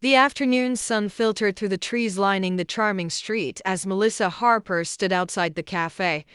The afternoon sun filtered through the trees lining the charming street as Melissa Harper stood outside the cafe,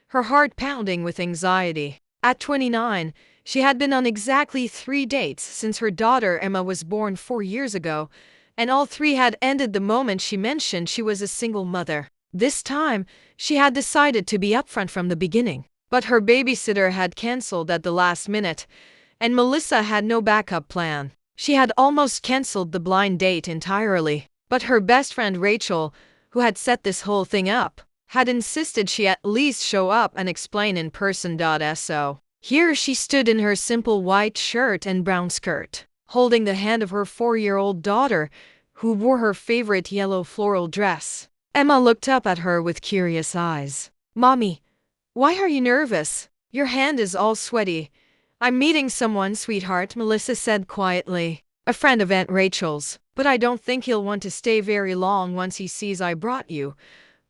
her heart pounding with anxiety. At 29, she had been on exactly 3 dates since her daughter Emma was born 4 years ago, and all three had ended the moment she mentioned she was a single mother. This time, she had decided to be upfront from the beginning. But her babysitter had cancelled at the last minute, and Melissa had no backup plan. She had almost cancelled the blind date entirely, but her best friend Rachel, who had set this whole thing up, had insisted she at least show up and explain in person. So here she stood in her simple white shirt and brown skirt, holding the hand of her 4-year-old daughter, who wore her favorite yellow floral dress. Emma looked up at her with curious eyes. "Mommy, why are you nervous? Your hand is all sweaty." "I'm meeting someone, sweetheart," Melissa said quietly. "A friend of Aunt Rachel's, but I don't think he'll want to stay very long once he sees I brought you."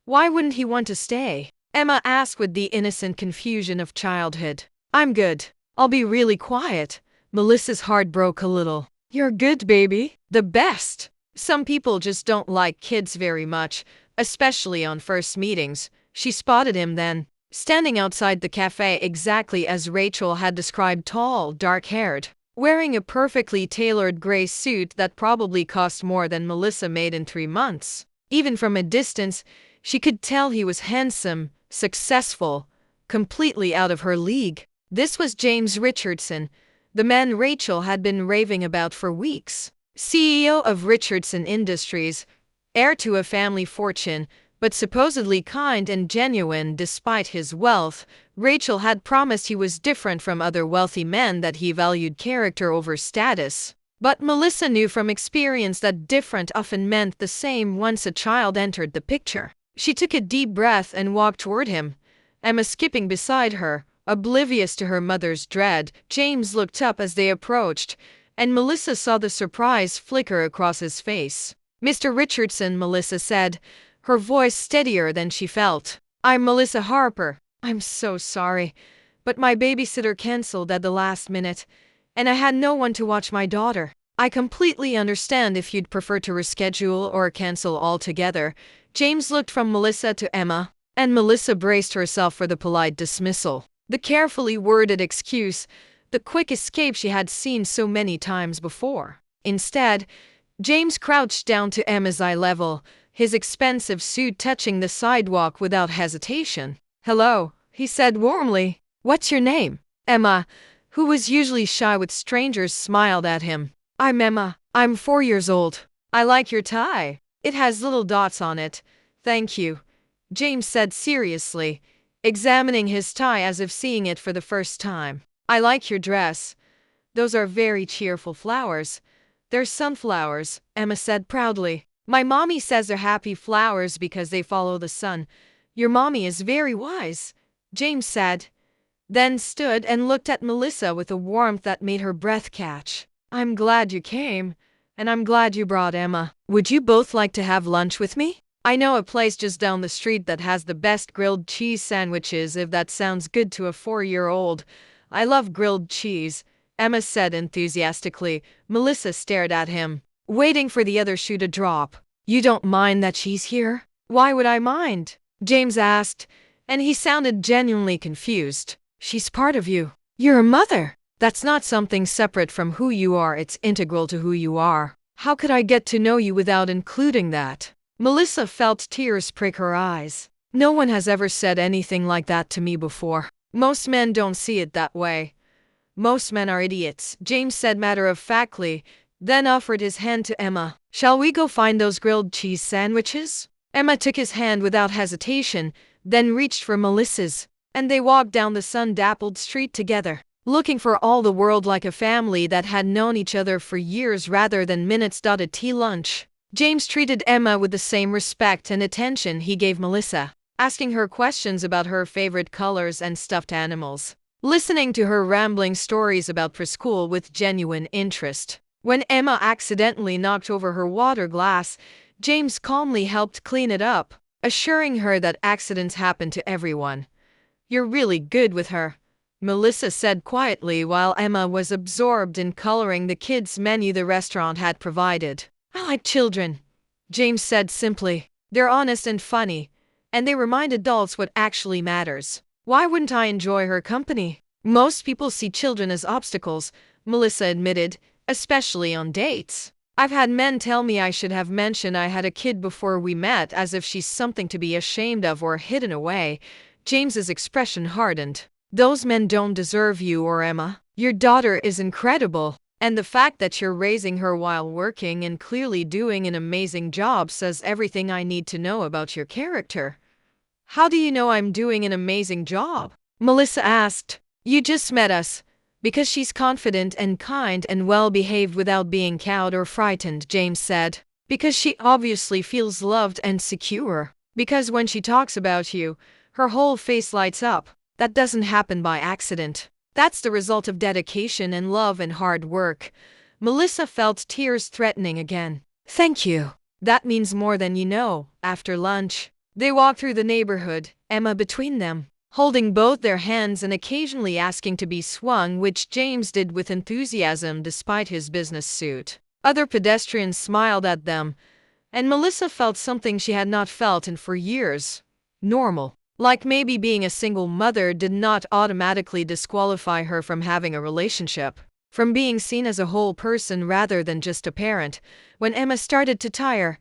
"Why wouldn't he want to stay?" Emma asked with the innocent confusion of childhood. "I'm good. I'll be really quiet." Melissa's heart broke a little. "You're good, baby. The best." "Some people just don't like kids very much, especially on first meetings." She spotted him then, standing outside the cafe exactly as Rachel had described, tall, dark-haired, wearing a perfectly tailored gray suit that probably cost more than Melissa made in 3 months. Even from a distance, she could tell he was handsome, successful, completely out of her league. This was James Richardson, the man Rachel had been raving about for weeks. CEO of Richardson Industries, heir to a family fortune, but supposedly kind and genuine despite his wealth. Rachel had promised he was different from other wealthy men, that he valued character over status. But Melissa knew from experience that different often meant the same once a child entered the picture. She took a deep breath and walked toward him, Emma skipping beside her, oblivious to her mother's dread. James looked up as they approached, and Melissa saw the surprise flicker across his face. "Mr. Richardson," Melissa said, her voice steadier than she felt. "I'm Melissa Harper. I'm so sorry, but my babysitter cancelled at the last minute, and I had no one to watch my daughter. I completely understand if you'd prefer to reschedule or cancel altogether." James looked from Melissa to Emma, and Melissa braced herself for the polite dismissal. The carefully worded excuse, the quick escape she had seen so many times before. Instead, James crouched down to Emma's eye level, his expensive suit touching the sidewalk without hesitation. "Hello," he said warmly. "What's your name?" Emma, who was usually shy with strangers, smiled at him. "I'm Emma. I'm 4 years old." "I like your tie. It has little dots on it." "Thank you," James said seriously, examining his tie as if seeing it for the first time. "I like your dress. Those are very cheerful flowers." "They're sunflowers," Emma said proudly. "My mommy says they're happy flowers because they follow the sun." "Your mommy is very wise," James said, then stood and looked at Melissa with a warmth that made her breath catch. "I'm glad you came, and I'm glad you brought Emma. Would you both like to have lunch with me? I know a place just down the street that has the best grilled cheese sandwiches, if that sounds good to a 4-year-old. I love grilled cheese," Emma said enthusiastically. Melissa stared at him, waiting for the other shoe to drop. "You don't mind that she's here?" "Why would I mind?" James asked, and he sounded genuinely confused. "She's part of you. You're a mother. That's not something separate from who you are, it's integral to who you are. How could I get to know you without including that?" Melissa felt tears prick her eyes. "No one has ever said anything like that to me before. Most men don't see it that way. Most men are idiots," James said matter-of-factly, then offered his hand to Emma. "Shall we go find those grilled cheese sandwiches?" Emma took his hand without hesitation, then reached for Melissa's, and they walked down the sun-dappled street together, looking for all the world like a family that had known each other for years rather than minutes. At tea lunch, James treated Emma with the same respect and attention he gave Melissa, asking her questions about her favorite colors and stuffed animals, listening to her rambling stories about preschool with genuine interest. When Emma accidentally knocked over her water glass, James calmly helped clean it up, assuring her that accidents happen to everyone. "You're really good with her," Melissa said quietly while Emma was absorbed in coloring the kids' menu the restaurant had provided. "I'll like children," James said simply. "They're honest and funny, and they remind adults what actually matters. Why wouldn't I enjoy her company?" "Most people see children as obstacles," Melissa admitted, "especially on dates. I've had men tell me I should have mentioned I had a kid before we met, as if she's something to be ashamed of or hidden away." James's expression hardened. "Those men don't deserve you or Emma. Your daughter is incredible. And the fact that you're raising her while working and clearly doing an amazing job says everything I need to know about your character." "How do you know I'm doing an amazing job?" Melissa asked. "You just met us." "Because she's confident and kind and well-behaved without being cowed or frightened," James said. "Because she obviously feels loved and secure. Because when she talks about you, her whole face lights up. That doesn't happen by accident. That's the result of dedication and love and hard work." Melissa felt tears threatening again. "Thank you. That means more than you know." After lunch, they walked through the neighborhood, Emma between them, holding both their hands and occasionally asking to be swung, which James did with enthusiasm despite his business suit. Other pedestrians smiled at them, and Melissa felt something she had not felt in for years. Normal. Like maybe being a single mother did not automatically disqualify her from having a relationship, from being seen as a whole person rather than just a parent. When Emma started to tire,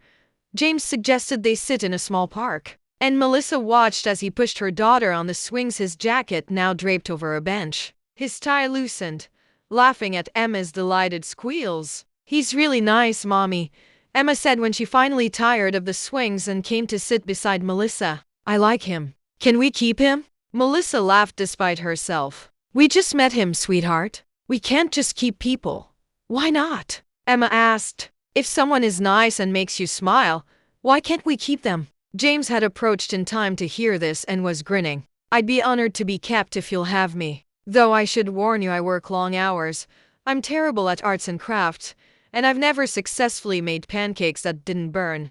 James suggested they sit in a small park, and Melissa watched as he pushed her daughter on the swings, his jacket now draped over a bench. His tie loosened, laughing at Emma's delighted squeals. "He's really nice, Mommy," Emma said when she finally tired of the swings and came to sit beside Melissa. "I like him. Can we keep him?" Melissa laughed despite herself. "We just met him, sweetheart. We can't just keep people." "Why not?" Emma asked. "If someone is nice and makes you smile, why can't we keep them?" James had approached in time to hear this and was grinning. "I'd be honored to be kept if you'll have me. Though I should warn you, I work long hours. I'm terrible at arts and crafts, and I've never successfully made pancakes that didn't burn."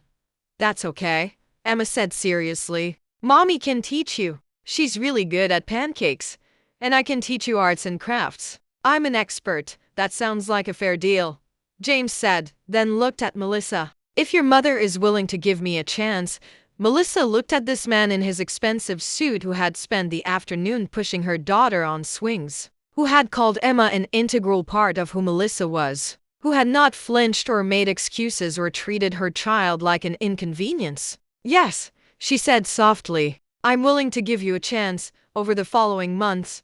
"That's okay," Emma said seriously. "Mommy can teach you. She's really good at pancakes. And I can teach you arts and crafts. I'm an expert." "That sounds like a fair deal," James said, then looked at Melissa. "If your mother is willing to give me a chance." Melissa looked at this man in his expensive suit who had spent the afternoon pushing her daughter on swings, who had called Emma an integral part of who Melissa was, who had not flinched or made excuses or treated her child like an inconvenience. "Yes," she said softly, "I'm willing to give you a chance." Over the following months,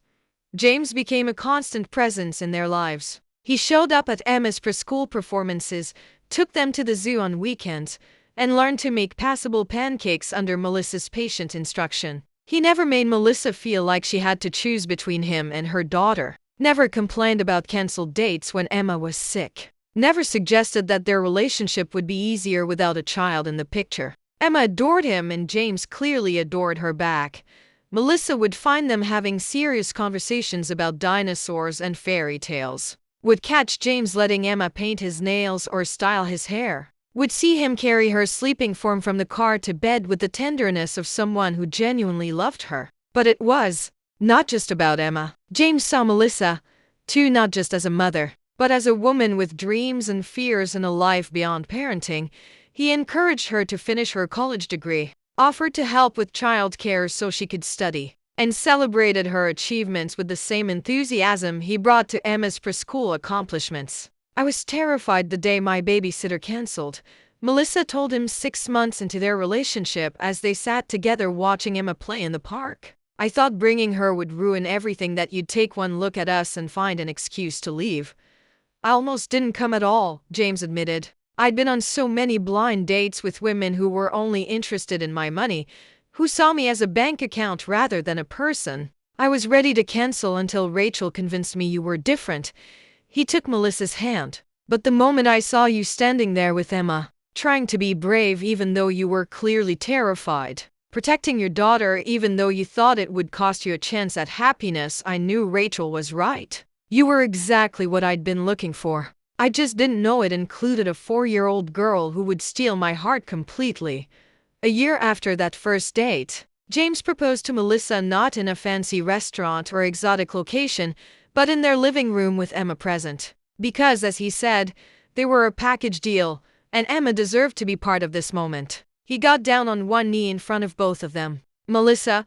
James became a constant presence in their lives. He showed up at Emma's preschool performances, took them to the zoo on weekends, and learned to make passable pancakes under Melissa's patient instruction. He never made Melissa feel like she had to choose between him and her daughter, never complained about canceled dates when Emma was sick, never suggested that their relationship would be easier without a child in the picture. Emma adored him and James clearly adored her back. Melissa would find them having serious conversations about dinosaurs and fairy tales, would catch James letting Emma paint his nails or style his hair, would see him carry her sleeping form from the car to bed with the tenderness of someone who genuinely loved her. But it was not just about Emma. James saw Melissa, too, not just as a mother, but as a woman with dreams and fears and a life beyond parenting. He encouraged her to finish her college degree, offered to help with childcare so she could study, and celebrated her achievements with the same enthusiasm he brought to Emma's preschool accomplishments. "I was terrified the day my babysitter canceled," Melissa told him 6 months into their relationship as they sat together watching Emma play in the park. "I thought bringing her would ruin everything, that you'd take one look at us and find an excuse to leave." "I almost didn't come at all," James admitted. "I'd been on so many blind dates with women who were only interested in my money, who saw me as a bank account rather than a person. I was ready to cancel until Rachel convinced me you were different." He took Melissa's hand. "But the moment I saw you standing there with Emma, trying to be brave even though you were clearly terrified, protecting your daughter even though you thought it would cost you a chance at happiness, I knew Rachel was right. You were exactly what I'd been looking for. I just didn't know it included a 4-year-old girl who would steal my heart completely." A year after that first date, James proposed to Melissa not in a fancy restaurant or exotic location, but in their living room with Emma present. Because, as he said, they were a package deal. and Emma deserved to be part of this moment. He got down on one knee in front of both of them. Melissa,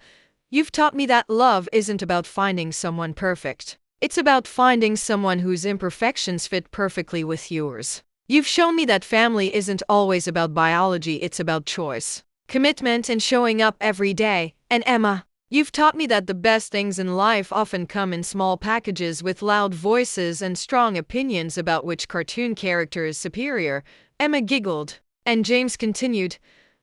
you've taught me that love isn't about finding someone perfect. It's about finding someone whose imperfections fit perfectly with yours. You've shown me that family isn't always about biology, it's about choice, commitment, and showing up every day. And Emma, you've taught me that the best things in life often come in small packages with loud voices and strong opinions about which cartoon character is superior. Emma giggled, and James continued,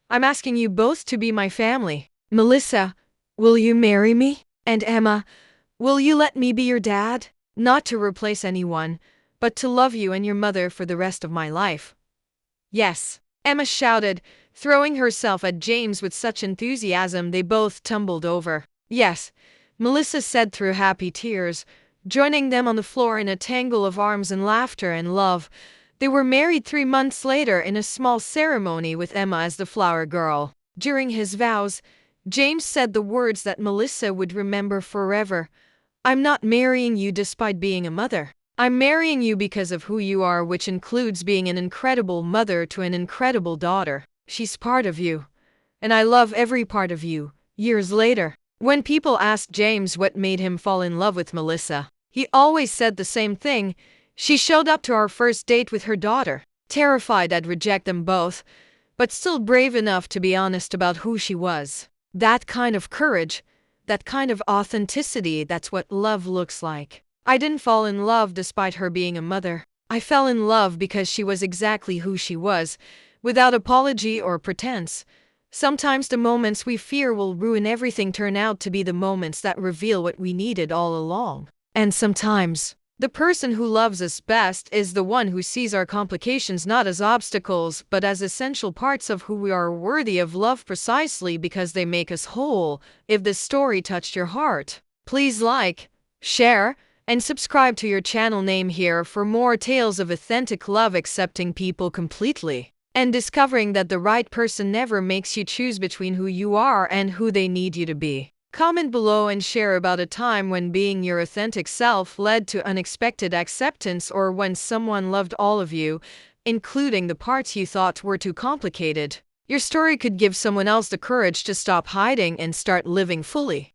I'm asking you both to be my family. Melissa, will you marry me? And Emma, will you let me be your dad? Not to replace anyone, but to love you and your mother for the rest of my life. Yes, Emma shouted, throwing herself at James with such enthusiasm they both tumbled over. Yes, Melissa said through happy tears, joining them on the floor in a tangle of arms and laughter and love. They were married 3 months later in a small ceremony with Emma as the flower girl. During his vows, James said the words that Melissa would remember forever. I'm not marrying you despite being a mother. I'm marrying you because of who you are, which includes being an incredible mother to an incredible daughter. She's part of you, and I love every part of you. Years later, when people asked James what made him fall in love with Melissa, he always said the same thing. She showed up to our first date with her daughter, terrified I'd reject them both, but still brave enough to be honest about who she was. That kind of courage, that kind of authenticity, that's what love looks like. I didn't fall in love despite her being a mother. I fell in love because she was exactly who she was, without apology or pretense. Sometimes the moments we fear will ruin everything turn out to be the moments that reveal what we needed all along. And sometimes, the person who loves us best is the one who sees our complications not as obstacles but as essential parts of who we are, worthy of love precisely because they make us whole. If this story touched your heart, please like, share, and subscribe to your channel name here for more tales of authentic love, accepting people completely, and discovering that the right person never makes you choose between who you are and who they need you to be. Comment below and share about a time when being your authentic self led to unexpected acceptance, or when someone loved all of you, including the parts you thought were too complicated. Your story could give someone else the courage to stop hiding and start living fully.